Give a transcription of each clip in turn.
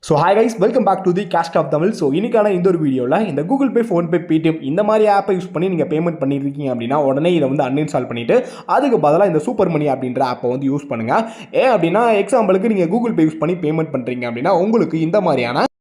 So hi guys, welcome back to the cast of Tamil. So இன்னைக்கான இந்த ஒரு வீடியோவில் இந்த கூகுள் பே, ஃபோன்பே, பேடிஎம் இந்த மாதிரி ஆப்பை யூஸ் பண்ணி நீங்கள் பேமெண்ட் பண்ணியிருக்கீங்க அப்படின்னா உடனே இதை வந்து அன்இன்ஸ்டால் பண்ணிவிட்டு அதுக்கு பதிலாக இந்த சூப்பர் மணி அப்படின்ற ஆப்பை வந்து யூஸ் பண்ணுங்கள். ஏன் அப்படின்னா எக்ஸாம்பிளுக்கு நீங்கள் கூகுள் பே யூஸ் பண்ணி பேமெண்ட் பண்ணுறீங்க அப்படின்னா உங்களுக்கு இந்த மாதிரியான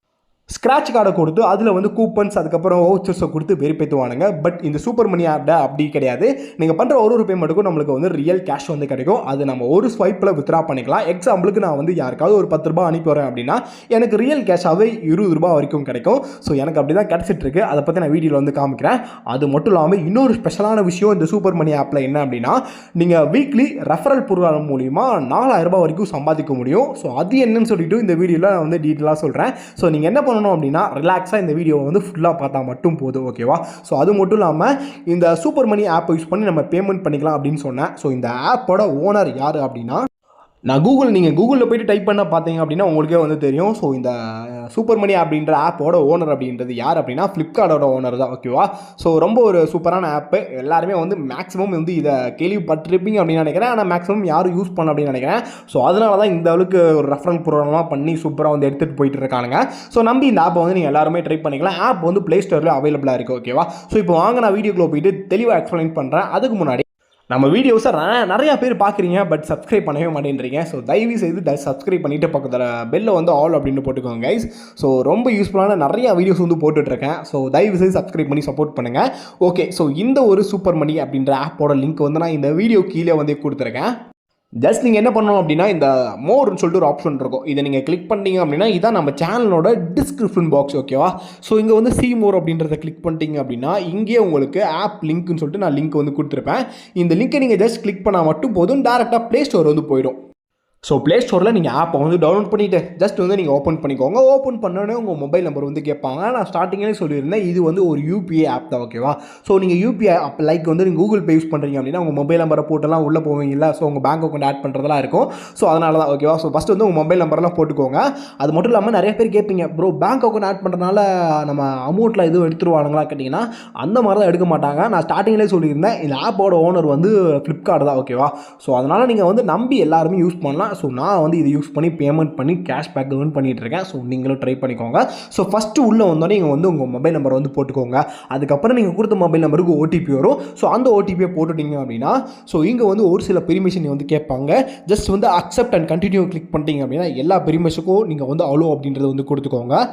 ஸ்க்ராட்ச் கார்டை கொடுத்து அதில் வந்து கூப்பன்ஸ் அதுக்கப்புறம் வவுச்சர்ஸை கொடுத்து வெரிஃபைத்துவானுங்க. பட் இந்த சூப்பர் மணி ஆப்பில் அப்படி கிடையாது. நீங்கள் பண்ணுற ஒரு பேமெண்ட்டுக்கும் நம்மளுக்கு வந்து ரியல் கேஷ் வந்து கிடைக்கும். அது நம்ம ஒரு ஸ்வைப்பில் வித்ரா பண்ணிக்கலாம். எக்ஸாம்பிளுக்கு நான் வந்து யாருக்காவது ஒரு 10 ரூபா அனுப்பி வரேன் அப்படின்னா எனக்கு ரியல் கேஷாகவே 20 ரூபா வரைக்கும் கிடைக்கும். ஸோ எனக்கு அப்படி தான் கிடச்சிட்டு இருக்கு. அதை பற்றி நான் வீடியோவில் வந்து காமிக்கிறேன். அது மட்டும் இல்லாமல் இன்னொரு ஸ்பெஷலான விஷயம் இந்த சூப்பர் மணி ஆப்பில் என்ன அப்படின்னா நீங்கள் வீக்லி ரெஃபரல் ப்ரோக்ராம் மூலிமா 4000 ரூபாய் வரைக்கும் சம்பாதிக்க முடியும். ஸோ அது என்னன்னு சொல்லிட்டு இந்த வீடியோவில் நான் வந்து டீட்டெயிலாக சொல்கிறேன். ஸோ நீங்கள் என்ன பண்ணணும் அப்படின்னா ரிலாக்ஸாக இந்த வீடியோவை வந்து ஃபுல்லாக பார்த்தா மட்டும் போதும், ஓகேவா? ஸோ அது மட்டும் இல்லாமல் இந்த சூப்பர் மணி ஆப்பை யூஸ் பண்ணி நம்ம பேமெண்ட் பண்ணிக்கலாம் அப்படின்னு சொன்னேன். ஸோ இந்த ஆப்போட ஓனர் யார் அப்படின்னா நீங்கள் கூகுளில் போய்ட்டு டைப் பண்ண பார்த்தீங்க அப்படின்னா உங்களுக்கே வந்து தெரியும். ஸோ இந்த சூப்பர் மணி அப்படின்ற ஆப்போட ஓனர் அப்படின்றது யார் அப்படின்னா ஃப்ளிப்கார்ட்டோட ஓனர் தான், ஓகேவா? ஸோ ரொம்ப ஒரு சூப்பரான ஆப்பு. எல்லாருமே வந்து மேக்ஸிமம் வந்து இதை கேள்விப்பட்டிருப்பீங்க அப்படின்னு நினைக்கிறேன். ஆனால் மேக்ஸிமம் யாரும் யூஸ் பண்ண அப்படின்னு நினைக்கிறேன். ஸோ அதனால தான் இந்த அளவுக்கு ஒரு ரெஃபரல் ப்ரோக்ராம்லாம் பண்ணி சூப்பராக வந்து எடுத்துகிட்டு போயிட்டு இருக்கானுங்க. ஸோ நம்பி இந்த ஆப்பை வந்து நீங்கள் எல்லாருமே ட்ரை பண்ணிக்கலாம். ஆப் வந்து ப்ளே ஸ்டோரில் அவைலபிளாக இருக்குது, ஓகேவா? ஸோ இப்போ வாங்க நான் வீடியோக்குள்ளே போயிட்டு தெளிவாக எக்ஸ்பிளைன் பண்ணுறேன். அதுக்கு முன்னாடி நம்ம வீடியோஸை நிறையா பேர் பார்க்குறீங்க, பட் சப்ஸ்கிரைப் பண்ணவே மாட்டேன்றீங்க. ஸோ தயவு செய்து சப்ஸ்கிரைப் பண்ணிவிட்டு பக்கத்தில் பெல்லை வந்து ஆல் அப்படின்னு போட்டுக்கோங்க கைஸ். ஸோ ரொம்ப யூஸ்ஃபுல்லான நிறையா வீடியோஸ் வந்து போட்டுட்ருக்கேன். ஸோ தயவு செய்து சப்ஸ்கிரைப் பண்ணி சப்போர்ட் பண்ணுங்கள். ஓகே, ஸோ இந்த ஒரு சூப்பர் மணி அப்படின்ற ஆப்போட லிங்க் வந்து நான் இந்த வீடியோ கீழே வந்து கொடுத்துருக்கேன். ஜஸ்ட் நீங்கள் என்ன பண்ணணும் அப்படின்னா இந்த மோர்னு சொல்லிட்டு ஒரு ஆப்ஷன் இருக்கும். இதை நீங்கள் கிளிக் பண்ணிட்டீங்க அப்படின்னா இதான் நம்ம சேனலோட டிஸ்கிரிப்ஷன் பாக்ஸ், ஓகேவா? ஸோ இங்கே வந்து சி மோர் அப்படின்றத கிளிக் பண்ணிட்டீங்க அப்படின்னா இங்கே உங்களுக்கு ஆப் லிங்க்னு சொல்லிட்டு நான் லிங்க் வந்து கொடுத்துருப்பேன். இந்த லிங்க்கை நீங்கள் ஜஸ்ட் கிளிக் பண்ணால் மட்டும் போதும், டேரெக்டாக ப்ளே ஸ்டோர் வந்து போயிடும். ஸோ ப்ளே ஸ்டோரில் நீங்கள் ஆப்பை வந்து டவுன்லோட் பண்ணிவிட்டு ஜஸ்ட் வந்து நீங்கள் ஓப்பன் பண்ணிக்கோங்க. ஓப்பன் பண்ணோன்னே உங்கள் மொபைல் நம்பர் வந்து கேட்பாங்க. நான் ஸ்டார்டிங்லேயே சொல்லியிருந்தேன் இது வந்து ஒரு யூபிஐ ஆப் தான், ஓகேவா? ஸோ நீங்கள் யூபிஐ ஆப் லைக் வந்து நீங்கள் கூகுள் பே யூஸ் பண்ணுறீங்க அப்படின்னா உங்கள் மொபைல் நம்பரை போட்டெல்லாம் உள்ளே போவீங்களா? ஸோ உங்கள் பேங்க் அக்கௌண்ட் ஆட் பண்ணுறதெல்லாம் இருக்கும். ஸோ அதனால தான், ஓகேவா? ஸோ ஃபஸ்ட்டு வந்து உங்கள் மொபைல் நம்பரெல்லாம் போட்டுக்கோங்க. அது மட்டும் இல்லாமல் நிறைய பேர் கேட்பீங்க, ப்ரோ பேங்க் அக்கௌண்ட் ஆட் பண்ணுறதுனால நம்ம அமௌண்ட்டில் எதுவும் எடுத்துருவானுங்களா கேட்டிங்கன்னா அந்த மாதிரி தான் எடுக்க மாட்டாங்க. நான் ஸ்டார்டிங்லேயே சொல்லியிருந்தேன் இந்த ஆப்போட ஓனர் வந்து ஃப்ளிப்கார்ட் தான், ஓகேவா? ஸோ அதனால் நீங்கள் வந்து நம்பி எல்லாருமே யூஸ் பண்ணலாம். ஸோ நான் வந்து இது யூஸ் பண்ணி பேமெண்ட் பண்ணி கேஷ் பேக் ஏர்ன் பண்ணிட்டு இருக்கேன். ஸோ நீங்களும் ட்ரை பண்ணிக்கோங்க. ஸோ ஃபஸ்ட்டு உள்ளே வந்தோடனே நீங்கள் வந்து உங்கள் மொபைல் நம்பர் வந்து போட்டுக்கோங்க. அதுக்கப்புறம் நீங்கள் கொடுத்த மொபைல் நம்பருக்கு ஓடிபி வரும். ஸோ அந்த ஓடிபியை போட்டுட்டீங்க அப்படின்னா ஸோ இங்கே வந்து ஒரு சில பெர்மிஷன் வந்து கேட்பாங்க. ஜஸ்ட் வந்து அக்செப்ட் அண்ட் கண்டினியூ கிளிக் பண்ணிட்டீங்க அப்படின்னா எல்லா பெர்மிஷனுக்கும் நீங்கள் வந்து அலோ அப்படின்றத வந்து கொடுத்துக்கோங்க.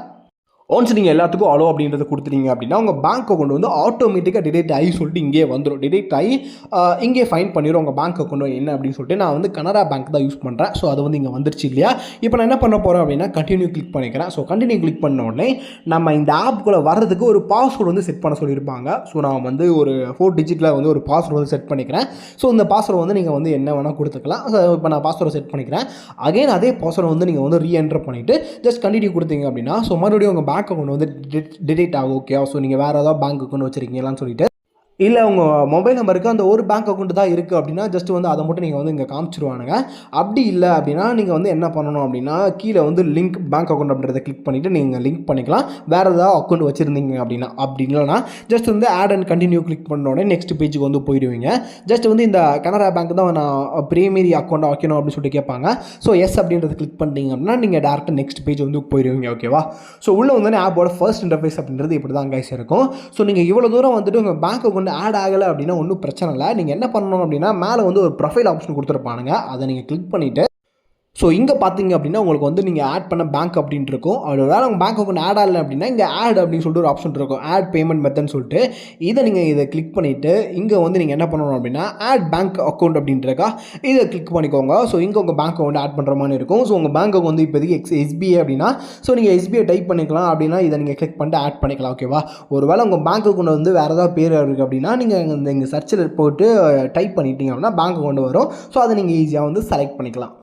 ஒன்ஸ் நீங்கள் எல்லாத்துக்கும் அலோ அப்படின்றத கொடுத்துட்டீங்க அப்படின்னா உங்கள் பேங்க் அக்கௌண்ட் வந்து ஆட்டோமேட்டிக்காக டிடெக்ட் ஆகி சொல்லிட்டு இங்கே வந்துடும். டிடெக்ட் ஆகி இங்கே ஃபைன் பண்ணிடும் உங்கள் பேங்க் அக்கௌண்ட் என்ன அப்படின்னு சொல்லிட்டு. நான் வந்து கனரா பேங்க் தான் யூஸ் பண்ணுறேன். ஸோ அது வந்து இங்கே வந்துருச்சு இல்லையா? இப்போ நான் என்ன பண்ண போகிறேன் அப்படின்னா கண்டினியூ கிளிக் பண்ணிக்கிறேன். ஸோ கண்டினியூ கிளிக் பண்ண உடனே நம்ம இந்த ஆப்புக்குள்ளே வர்றதுக்கு ஒரு பாஸ்வேர்டு வந்து செட் பண்ண சொல்லியிருப்பாங்க. ஸோ நான் வந்து ஒரு 4 டிஜிட்டில் வந்து ஒரு பாஸ்வேர்டு வந்து செட் பண்ணிக்கிறேன். ஸோ இந்த பாஸ்வேர்டு வந்து நீங்கள் வந்து என்ன வேணால் கொடுத்துக்கலாம். ஸோ இப்போ நான் பாஸ்வேர்டு செட் பண்ணிக்கிறேன். அகைன் அதே பாஸ்வேர்டு வந்து நீங்கள் வந்து ரீஎன்டர் பண்ணிவிட்டு ஜஸ்ட் கண்டினியூ கொடுத்தீங்க அப்படின்னா ஸோ மறுபடியும் உங்கள் பேங்க் அக்கௌண்ட் வந்து டிடெக்ட் ஆகும், ஓகே? ஸோ நீங்கள் வேறு ஏதாவது பேங்க் அக்கௌண்ட் வச்சுருக்கீங்களான்னு சொல்லிட்டு, இல்லை உங்கள் மொபைல் நம்பருக்கு அந்த ஒரு பேங்க் அக்கௌண்ட் தான் இருக்குது அப்படின்னா ஜஸ்ட் வந்து அதை மட்டும் நீங்கள் வந்து இங்கே காமிச்சிருவானுங்க. அப்படி இல்லை அப்படின்னா நீங்கள் வந்து என்ன பண்ணணும் அப்படின்னா கீழே வந்து லிங்க் பேங்க் அக்கௌண்ட் அப்படின்றத கிளிக் பண்ணிவிட்டு நீங்கள் லிங்க் பண்ணிக்கலாம். வேறு ஏதாவது அக்கௌண்ட் வச்சுருந்தீங்க அப்படின்னா. அப்படி இல்லைனா ஜஸ்ட் வந்து ஆட் அண்ட் கண்டினியூ கிளிக் பண்ண உடனே நெக்ஸ்ட் பேஜுக்கு வந்து போயிடுவீங்க. ஜஸ்ட் வந்து இந்த கனரா பேங்க் தான் நான் பிரைமரி அக்கௌண்ட்டாக வைக்கணும் அப்படின்னு சொல்லிட்டு கேட்பாங்க. ஸோ எஸ் அப்படின்றத கிளிக் பண்ணிட்டீங்க அப்படின்னா நீங்கள் டேரெக்டாக நெக்ஸ்ட் பேஜ் வந்து போயிடுவீங்க, ஓகேவா? ஸோ உள்ளே வந்து ஆப்போட ஃபர்ஸ்ட் இன்டர்ஃபேஸ் அப்படின்றது இப்படி தான் கைஸ் இருக்கும். ஸோ நீங்கள் இவ்வளோ தூரம் வந்துட்டு உங்கள் பேங்க் அக்கௌண்ட் ஆட் ஆகலை அப்படின்னா ஒன்றும் பிரச்சனை இல்லை. நீங்கள் என்ன பண்ணணும் அப்படின்னா மேலே வந்து ஒரு ப்ரொஃபைல் ஆப்ஷன் கொடுத்துருப்பானுங்க. அதை நீங்கள் கிளிக் பண்ணிவிட்டு ஸோ இங்கே பார்த்தீங்க அப்படின்னா உங்களுக்கு வந்து நீங்கள் ஆட் பண்ண பேங்க் அப்படின்ட்டு இருக்கும். அதோட வேறு உங்கள் பேங்க் அக்கௌண்ட் ஆட் ஆகலை அப்படின்னா இங்கே ஆட் அப்படின்னு சொல்லிட்டு ஒரு ஆப்ஷன் இருக்கும், ஆட் பேமெண்ட் மெத்தட்னு சொல்லிட்டு. இதை கிளிக் பண்ணிவிட்டு இங்கே வந்து நீங்கள் என்ன பண்ணணும் அப்படின்னா ஆட் பேங்க் அக்கௌண்ட் அப்படின்றக்கா இதை கிளிக் பண்ணிக்கோங்க. ஸோ இங்கே உங்கள் பேங்க் அக்கௌண்ட் ஆட் பண்ணுற மாதிரி இருக்கும். ஸோ உங்கள் பேங்க் அக்கௌண்ட் வந்து இப்போதைக்கு எஸ்பிஐ அப்படின்னா ஸோ நீங்கள் எஸ்பிஐ டைப் பண்ணிக்கலாம். அப்படின்னா இதை நீங்கள் கிளிக் பண்ணிட்டு ஆட் பண்ணிக்கலாம், ஓகேவா? ஒரு வேளை உங்கள் பேங்க் அக்கௌண்ட் வந்து வேறு ஏதாவது பேர் இருக்குது அப்படின்னா நீங்கள் இங்கே சர்ச்சில் போட்டு டைப் பண்ணிட்டீங்க அப்படின்னா பேங்க் அக்கௌண்ட் வரும். ஸோ அதை நீங்கள் ஈஸியாக வந்து செலக்ட் பண்ணிக்கலாம்.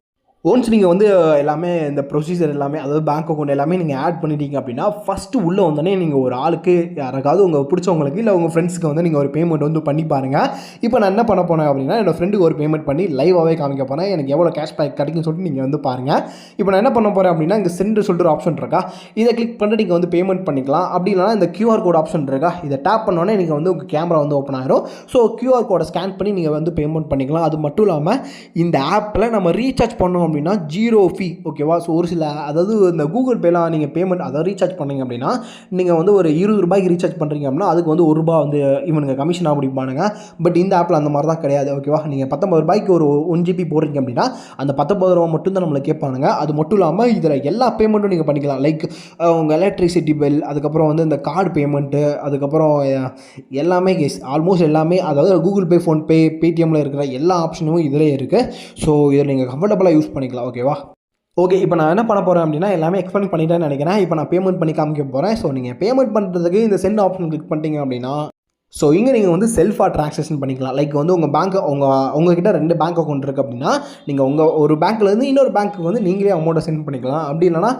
ஒன்ஸ் நீங்கள் வந்து எல்லாமே இந்த ப்ரொசீஜர் எல்லாமே அதாவது பேங்க் அக்கௌண்ட் எல்லாமே நீங்கள் ஆட் பண்ணிட்டீங்க அப்படின்னா ஃபஸ்ட்டு உள்ளே வந்தோடனே நீங்கள் ஒரு ஆளுக்கு யாராவது உங்கள் பிடிச்சவங்களுக்கு இல்லை உங்கள் ஃப்ரெண்ட்ஸுக்கு வந்து நீங்கள் ஒரு பேமெண்ட் வந்து பண்ணி பாருங்கள். இப்போ நான் என்ன பண்ண போனேன் அப்படின்னா என்னோடய ஃப்ரெண்டுக்கு ஒரு பேமெண்ட் பண்ணி லைவாகவே காமிக்க போனேன். எனக்கு எவ்வளோ கேஷ் பேக் கிடைக்குன்னு சொல்லிட்டு நீங்கள் வந்து பாருங்கள். இப்போ நான் என்ன பண்ண போகிறேன் அப்படின்னா இங்கே சென்ட் சொல்லிட்டு ஒரு ஆப்ஷன் இருக்கா, இதை கிளிக் பண்ணிட்டு நீங்கள் வந்து பேமெண்ட் பண்ணிக்கலாம். அப்படி இல்லைனா இந்த QR கோட் ஆப்ஷன் இருக்கா, இதை டேப் பண்ணோன்னே நீங்கள் வந்து உங்கள் கேமரா வந்து ஓப்பன் ஆகிரும். ஸோ QR கோடை ஸ்கேன் பண்ணி நீங்கள் வந்து பேமெண்ட் பண்ணிக்கலாம். அது மட்டும் இல்லாமல் இந்த ஆப்பில் நம்ம ரீசார்ஜ் பண்ணோம் அப்படின்னா ஜீரோ ஃபீ ஓகேவா. ஸோ ஒரு சில அதாவது இந்த கூகுள் பேலாம் நீங்கள் பேமெண்ட் அதாவது ரீசார்ஜ் பண்ணீங்க அப்படின்னா நீங்கள் வந்து ஒரு ₹20 ரீசார்ஜ் பண்ணுறீங்க அப்படின்னா அதுக்கு வந்து ₹1 வந்து இவனுங்க கமிஷனாக பிடிப்பானுங்க. பட் இந்த ஆப்பில் அந்த மாதிரி தான் கிடையாது ஓகேவா. நீங்கள் ₹19 ஒரு 1 GB போடுறீங்க அப்படின்னா அந்த ₹19 மட்டும் தான் நம்மளை கேட்பானுங்க. அது மட்டும் இல்லாமல் இதில் எல்லா பேமெண்ட்டும் நீங்கள் பண்ணிக்கலாம். லைக் உங்கள் எலக்ட்ரிசிட்டி பில், அதுக்கப்புறம் வந்து இந்த கார்டு பேமெண்ட்டு, அதுக்கப்புறம் எல்லாமே ஆல்மோஸ்ட் எல்லாமே அதாவது கூகுள் பே, ஃபோன்பே, பேடிஎம்மில் இருக்கிற எல்லா ஆப்ஷனும் இதிலே இருக்குது. ஸோ இதில் நீங்கள் கம்ஃபர்டபுளாக யூஸ் பண்ணிக்கலாம் ஓகேவா. ஓகே, இப்போ நான் என்ன பண்ண போகிறேன் அப்படின்னா எல்லாமே எக்ஸ்பிளைன் பண்ணிட்டேன்னு நினைக்கிறேன். இப்போ நான் பேமெண்ட் பண்ணி காமிக்க போகிறேன். ஸோ நீங்கள் பேமெண்ட் பண்ணுறதுக்கு இந்த சென்ட் ஆப்ஷன் கிளிக் பண்ணிட்டீங்க அப்படின்னா ஸோ இங்கே நீங்கள் வந்து செல்ஃபாக ட்ரான்சாக்ஷன் பண்ணிக்கலாம். லைக் வந்து உங்கள் பேங்க் உங்ககிட்ட 2 பேங்க் அக்கௌண்ட் இருக்குது அப்படின்னா நீங்கள் உங்கள் ஒரு பேங்க்லேருந்து இன்னொரு பேங்க்குக்கு வந்து நீங்களே அமௌண்ட்டை சென்ட் பண்ணிக்கலாம். அப்படி இல்லைனா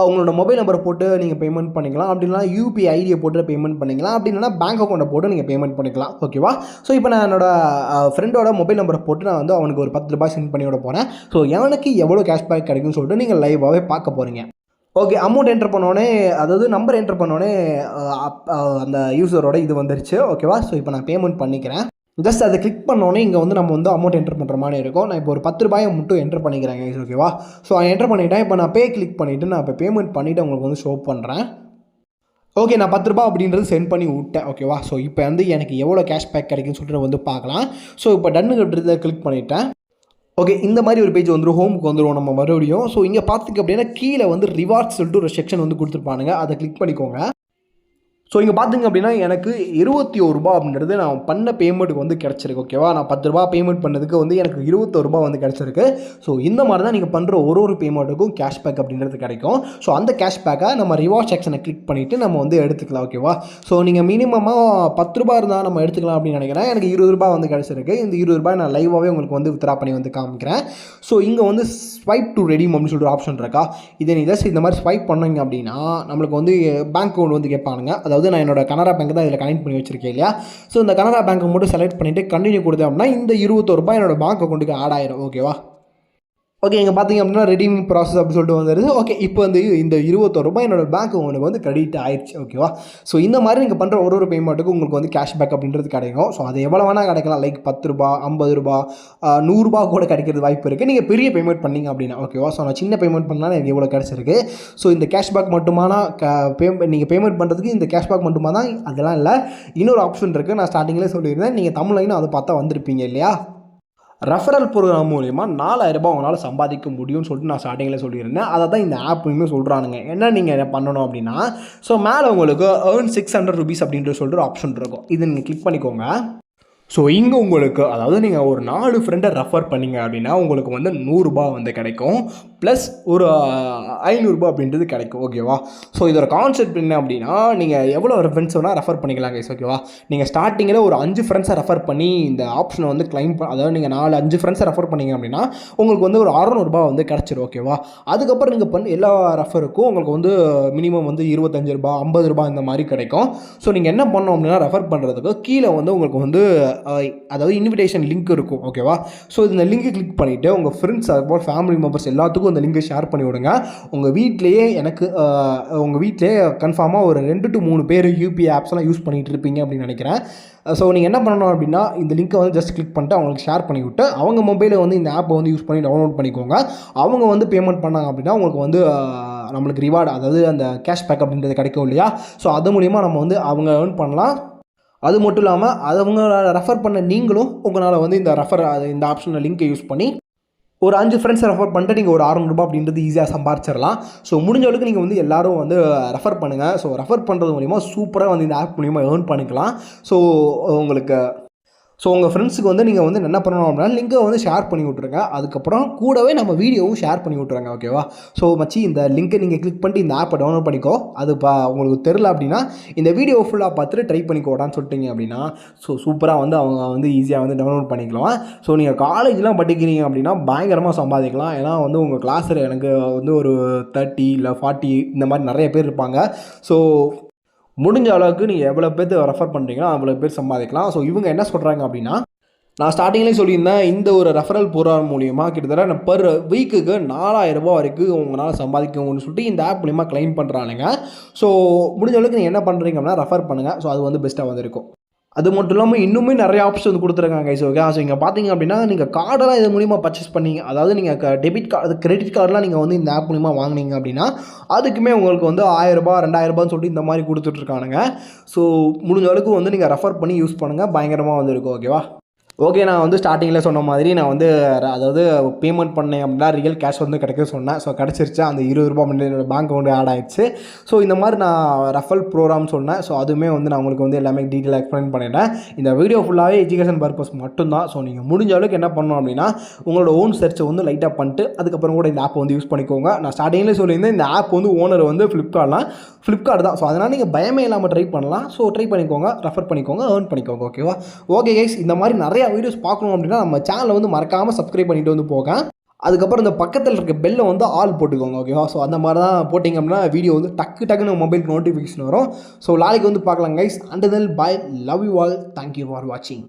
உங்களோட மொபைல் நம்பரை போட்டு நீங்கள் பேமெண்ட் பண்ணிக்கலாம். அப்படி இல்லைனா யூபிஐ ஐடியை போட்டு பேமெண்ட் பண்ணிக்கலாம். அப்படி இல்லைனா பேங்க் அக்கௌண்ட்டை போட்டு நீங்கள் பேமெண்ட் பண்ணிக்கலாம் ஓகேவா. ஸோ இப்போ நான் என்னோட ஃப்ரெண்டோட மொபைல் நம்பரை போட்டு நான் வந்து அவனுக்கு ஒரு ₹10 சென்ட் பண்ணி விட போகிறேன். ஸோ எனக்கு எவ்வளோ கேஷ்பேக் கிடைக்கும்னு சொல்லிட்டு நீங்கள் லைவாகவே பார்க்க போகிறீங்க. ஓகே, அமௌண்ட் என்ட்ரு பண்ணோடனே அதாவது நம்பர் என்ட்ரு பண்ணோடனே அந்த யூஸரோட இது வந்துருச்சு ஓகேவா. ஸோ இப்போ நான் பேமெண்ட் பண்ணிக்கிறேன். ஜஸ்ட் அதை கிளிக் பண்ணோன்னே இங்கே வந்து நம்ம வந்து அமௌண்ட் என்ட்ரு பண்ணுற மாதிரி இருக்கும். நான் இப்போ ஒரு ₹10 மட்டும் என்ட்ரு பண்ணிக்கிறேங்க ஓகேவா. ஸோ என்ட்ரு பண்ணிவிட்டேன். இப்போ நான் பே கிளிக் பண்ணிவிட்டு நான் இப்போ பேமெண்ட் பண்ணிவிட்டு உங்களுக்கு வந்து ஷோ பண்ணுறேன். ஓகே, நான் ₹10 அப்படின்றது சென்ட் பண்ணி விட்டேன் ஓகேவா. ஸோ இப்போ வந்து எனக்கு எவ்வளோ கேஷ்பேக் கிடைக்குன்னு சொல்லிட்டு வந்து பார்க்கலாம். ஸோ இப்போ டன்னுன்றதை கிளிக் பண்ணிவிட்டேன். ஓகே, இந்த மாதிரி ஒரு பேஜ் வந்துடும். ஹோமுக்கு வந்துடும் நம்ம மறுபடியும். ஸோ இங்கே பார்த்துக்க அப்படின்னா கீழே வந்து ரிவார்ட்ஸ் சொல்லிட்டு ஒரு செக்ஷன் வந்து கொடுத்துருப்பானுங்க. அதை கிளிக் பண்ணிக்கோங்க. ஸோ இங்கே பார்த்திங்க அப்படின்னா எனக்கு ₹21 அப்படின்றது நான் பண்ண பேமெண்ட்டுக்கு வந்து கிடச்சிருக்கு ஓகேவா. நான் ₹10 பேமெண்ட் பண்ணதுக்கு வந்து எனக்கு ₹21 வந்து கிடச்சிருக்கு. ஸோ இந்த மாதிரி தான் நீங்கள் பண்ணுற ஒரு பேமெண்ட்டுக்கும் கேஷ்பேக் அப்படின்றது கிடைக்கும். ஸோ அந்த கேஷ்பேக்கை நம்ம ரிவார்ட் செக்ஷனை கிளிக் பண்ணிவிட்டு நம்ம வந்து எடுத்துக்கலாம் ஓகேவா. ஸோ நீங்கள் மினிமமாக ₹10 இருந்தால் நம்ம எடுத்துக்கலாம் அப்படின்னு நினைக்கிறேன். எனக்கு ₹20 வந்து கிடச்சிருக்கு. இந்த ₹20 நான் லைவாகவே உங்களுக்கு வந்து வித்ரா பண்ணி வந்து காமிக்கிறேன். ஸோ இங்கே வந்து ஸ்வைப் டு ரெடீம் அப்படின்னு சொல்லிட்டு ஆப்ஷன் இருக்கா. இதை நீ ஜஸ்ட் இந்த மாதிரி ஸ்வைப் பண்ணிங்க அப்படின்னா நம்மளுக்கு வந்து பேங்க் அக்கௌண்ட் வந்து கேட்பானுங்க. அதாவது நான் என்னோட கனரா பேங்க் தான் இதில் கனெக்ட் பண்ணி வச்சிருக்கேன் இல்லையா. ஸோ இந்த கனரா பேங்க்கை மட்டும் செலக்ட் பண்ணிவிட்டு கண்டினியூ கொடுத்தேன் அப்படின்னா இந்த ₹21 என்னோட பேங்க் அக்கௌண்ட்டுக்கு ஆட் ஆயிடும் ஓகேவா. ஓகே, இங்கே பார்த்திங்க அப்படின்னா ரெடீமிங் ப்ராசஸ் அப்படின்னு சொல்லிட்டு வந்துடுது. ஓகே, இப்போ வந்து இந்த ₹21 என்னோட பேங்க் அக்கௌண்ட்டுக்கு வந்து கிரெடிட் ஆயிடுச்சு ஓகேவா. ஸோ இந்த மாதிரி நீங்கள் பண்ணுற ஒரு பேமெண்ட்டுக்கு உங்களுக்கு வந்து கேஷ்பேக் அப்படின்றது கிடைக்கும். ஸோ அது எவ்வளோ வேணால் கிடைக்கலாம். லைக் ₹10, ₹50, ₹100 கூட கிடைக்கிறது வாய்ப்பு இருக்குது நீங்கள் பெரிய பேமெண்ட் பண்ணிங்க அப்படின்னா ஓகேவா. ஸோ நான் சின்ன பேமெண்ட் பண்ணலாம் எனக்கு எவ்வளோ கிடச்சிருக்கு. ஸோ இந்த கேஷ்பேக் மட்டுமானா நீங்கள் பேமெண்ட் பண்ணுறதுக்கு இந்த கேஷ்பேக் மட்டுமா தான் அதெல்லாம் இல்லை. இன்னொரு ஆப்ஷன் இருக்குது. நான் ஸ்டார்டிங்லேயே சொல்லியிருந்தேன். நீங்கள் தமிழ்லையும் அதை பார்த்தா வந்திருப்பீங்க இல்லையா. ரெஃபரல் ப்ரோக்ராம் மூலிமா ₹4000 உங்களால் சம்பாதிக்க முடியும்னு சொல்லிட்டு நான் ஸ்டார்டிங்கில் சொல்லியிருந்தேன். அதை தான் இந்த ஆப்புமே சொல்கிறானுங்க. என்ன நீங்கள் என்ன பண்ணணும் அப்படின்னா ஸோ மேலே உங்களுக்கு earn ₹600 அப்படின்ற சொல்லிட்டு ஒரு ஆப்ஷன் இருக்கும். இதை நீங்கள் கிளிக் பண்ணிக்கோங்க. ஸோ இங்கே உங்களுக்கு அதாவது நீங்கள் ஒரு 4 ஃப்ரெண்டை ரெஃபர் பண்ணிங்க அப்படின்னா உங்களுக்கு வந்து ₹100 வந்து கிடைக்கும். ப்ளஸ் ஒரு ₹500 அப்படின்றது கிடைக்கும் ஓகேவா. ஸோ இதோட கான்செப்ட் என்ன அப்படின்னா நீங்கள் எவ்வளோ ஃப்ரெண்ட்ஸ் வேணால் ரெஃபர் பண்ணிக்கலாம் கைஸ் ஓகேவா. நீங்கள் ஸ்டார்டிங்கில் ஒரு 5 ஃப்ரெண்ட்ஸை ரெஃபர் பண்ணி இந்த ஆப்ஷனை வந்து கிளைம் அதாவது நீங்கள் 5 ஃப்ரெண்ட்ஸை ரெஃபர் பண்ணிங்க அப்படின்னா உங்களுக்கு வந்து ஒரு ₹600 வந்து கிடச்சிரும் ஓகேவா. அதுக்கப்புறம் நீங்கள் பண்ண எல்லா ரெஃபருக்கும் உங்களுக்கு வந்து மினிமம் வந்து ₹25, ₹50 இந்த மாதிரி கிடைக்கும். ஸோ நீங்கள் என்ன பண்ணணும் அப்படின்னா ரெஃபர் பண்ணுறதுக்கு கீழே வந்து உங்களுக்கு வந்து அதாவது இன்விடேஷன் லிங்க் இருக்கும் ஓகேவா. ஸோ இந்த லிங்க்கை கிளிக் பண்ணிவிட்டு உங்கள் ஃப்ரெண்ட்ஸ் அதுக்கப்புறம் ஃபேமிலி மெம்பர்ஸ் எல்லாத்துக்கும் இந்த லிங்கை ஷேர் பண்ணி விடுங்க. உங்கள் வீட்லேயே உங்கள் வீட்டிலேயே கன்ஃபார்மாக ஒரு 2 to 3 பேர் யூபிஐ ஆப்ஸ்லாம் யூஸ் பண்ணிகிட்டு இருப்பீங்க அப்படின்னு நினைக்கிறேன். ஸோ நீங்கள் என்ன பண்ணணும் அப்படின்னா இந்த லிங்க்கை வந்து ஜஸ்ட் கிளிக் பண்ணிட்டு அவங்களுக்கு ஷேர் பண்ணி விட்டு அவங்க மொபைலை வந்து இந்த ஆப்பை வந்து யூஸ் பண்ணி டவுன்லோட் பண்ணிக்கோங்க. அவங்க வந்து பேமெண்ட் பண்ணாங்க அப்படின்னா உங்களுக்கு வந்து நம்மளுக்கு ரிவார்டு அதாவது அந்த கேஷ்பேக் அப்படின்றது கிடைக்கும் இல்லையா. ஸோ அது மூலிமா நம்ம வந்து அவங்க ஏர்ன் பண்ணலாம். அது மட்டும் இல்லாமல் அவங்க ரெஃபர் பண்ண நீங்களும் உங்களால் வந்து இந்த ஆப்ஷனில் லிங்க்கை யூஸ் பண்ணி ஒரு 5 ஃப்ரெண்ட்ஸை ரெஃபர் பண்ணிட்டு நீங்கள் ஒரு ₹600 அப்படின்றது ஈஸியாக சம்பாரிச்சிடலாம். ஸோ முடிஞ்ச அளவுக்கு நீங்கள் வந்து எல்லோரும் வந்து ரெஃபர் பண்ணுங்கள். ஸோ ரெஃபர் பண்ணுறது மூலிமா சூப்பராக வந்து இந்த ஆப் மூலிமா ஏர்ன் பண்ணிக்கலாம். ஸோ உங்கள் ஃப்ரெண்ட்ஸுக்கு வந்து நீங்கள் வந்து என்ன பண்ணணும் அப்படின்னா லிங்கை வந்து ஷேர் பண்ணி விட்ருங்க. அதுக்கப்புறம் கூடவே நம்ம வீடியோவும் ஷேர் பண்ணி விட்ருங்க ஓகேவா. ஸோ மச்சி இந்த லிங்கை நீங்கள் கிளிக் பண்ணிட்டு இந்த ஆப்பை டவுன்லோட் பண்ணிக்கோ. அது உங்களுக்கு தெரில அப்படின்னா இந்த வீடியோ ஃபுல்லாக பார்த்துட்டு ட்ரை பண்ணிக்கோடான்னு சொல்லிட்டீங்க அப்படின்னா ஸோ சூப்பராக வந்து அவங்க வந்து ஈஸியாக வந்து டவுன்லோட் பண்ணிக்கலாம். ஸோ நீங்கள் காலேஜ்லாம் படிக்கிறீங்க அப்படின்னா பயங்கரமாக சம்பாதிக்கலாம். ஏன்னா வந்து உங்கள் கிளாஸில் எனக்கு வந்து ஒரு 30 இல்லை 40 இந்த மாதிரி நிறைய பேர் இருப்பாங்க. ஸோ முடிஞ்ச அளவுக்கு நீங்கள் எவ்வளோ பேர் ரெஃபர் பண்ணுறீங்களோ அவ்வளோ பேர் சம்பாதிக்கலாம். ஸோ இவங்க என்ன சொல்கிறாங்க அப்படின்னா நான் ஸ்டார்டிங்லேயே சொல்லியிருந்தேன் இந்த ஒரு ரெஃபரல் ப்ரோக்ராம் மூலியமாக கிட்டத்தட்ட பெர் வீக்குக்கு ₹4000 வரைக்கும் உங்களால் சம்பாதிக்கணும்னு சொல்லிட்டு இந்த ஆப் மூலிமா கிளைம் பண்ணுறானுங்க. ஸோ முடிஞ்ச அளவுக்கு நீங்கள் என்ன பண்ணுறீங்க அப்படின்னா ரெஃபர் பண்ணுங்கள். ஸோ அது வந்து பெஸ்ட்டாக வந்து இருக்கும். அது மட்டும் இல்லாமல் இன்னுமே நிறைய ஆப்ஷன் வந்து கொடுத்துருக்காங்க கைஸ். ஓகே, ஸோ இங்கே பார்த்தீங்க அப்படின்னா நீங்கள் கார்டெல்லாம் இது மூலிமா பர்ச்சேஸ் பண்ணீங்க, அதாவது நீங்கள் டெபிட் கார்டு கிரெடிட் கார்டெலாம் நீங்கள் வந்து இந்த ஆப் மூலிமா வாங்கினீங்க அப்படின்னா அதுக்குமே உங்களுக்கு வந்து 1000 ரூபாய் 2000 ரூபான்னு சொல்லிட்டு இந்த மாதிரி கொடுத்துட்ருக்கானுங்க. ஸோ முடிஞ்ச அளவுக்கு வந்து நீங்கள் ரெஃபர் பண்ணி யூஸ் பண்ணுங்கள், பயங்கரமாக வந்து இருக்கும். ஓகேவா? ஓகே, நான் வந்து ஸ்டார்டிங்கில் சொன்ன மாதிரி நான் வந்து அதாவது பேமெண்ட் பண்ணேன் அப்படின்னா ரியல் கேஷ் வந்து கிடைக்க சொன்னேன். ஸோ கிடச்சிருச்சு, அந்த 20 ரூபா வந்து என்னோடய பேங்க் அக்கௌண்ட் ஆட் ஆகிடுச்சு. ஸோ இந்த மாதிரி நான் ரெஃபல் ப்ரோக்ராம் சொன்னேன். ஸோ அதுவுமே வந்து நான் உங்களுக்கு வந்து எல்லாமே டீட்டெயிலாக எக்ஸ்பிளைன் பண்ணிட்டேன். இந்த வீடியோ ஃபுல்லாகவே எஜுகேஷன் பர்பஸ் மட்டும்தான். ஸோ நீங்கள் முடிஞ்ச அளவுக்கு என்ன பண்ணணும் அப்படின்னா உங்களோட ஓன் சர்ச்சை வந்து லைட்டாக பண்ணிட்டு அதுக்கப்புறம் கூட இந்த ஆப் வந்து யூஸ் பண்ணிக்கோங்க. நான் ஸ்டார்டிங்கில் சொல்லியிருந்தேன் இந்த ஆப் வந்து ஓனர் வந்து ஃப்ளிப்கார்ட் தான். ஸோ அதனால் நீங்கள் பயமே இல்லாமல் ட்ரை பண்ணலாம். ஸோ ட்ரை பண்ணிக்கோங்க, ரெஃபர் பண்ணிக்கோங்க, ஏர்ன் பண்ணிக்கோங்க. ஓகேவா? ஓகே கைஸ், இந்த மாதிரி நிறைய வீடியோஸ் பார்க்கணும் அப்படின்னா நம்ம சேனலை வந்து மறக்காமல் சப்ஸ்கிரைப் பண்ணிட்டு வந்து போங்க. அதுக்கப்புறம் இந்த பக்கத்தில் இருக்க பெல்லை வந்து ஆல் போட்டுக்கோங்க. ஓகேவா? ஸோ அந்த மாதிரி தான் போட்டிங்க அப்படின்னா வீடியோ வந்து டக்குன்னு மொபைலுக்கு நோட்டிஃபிகேஷன் வரும். ஸோ நாளைக்கு வந்து பார்க்கலாம் guys. And then bye, love you all, thank you for வாட்சிங்.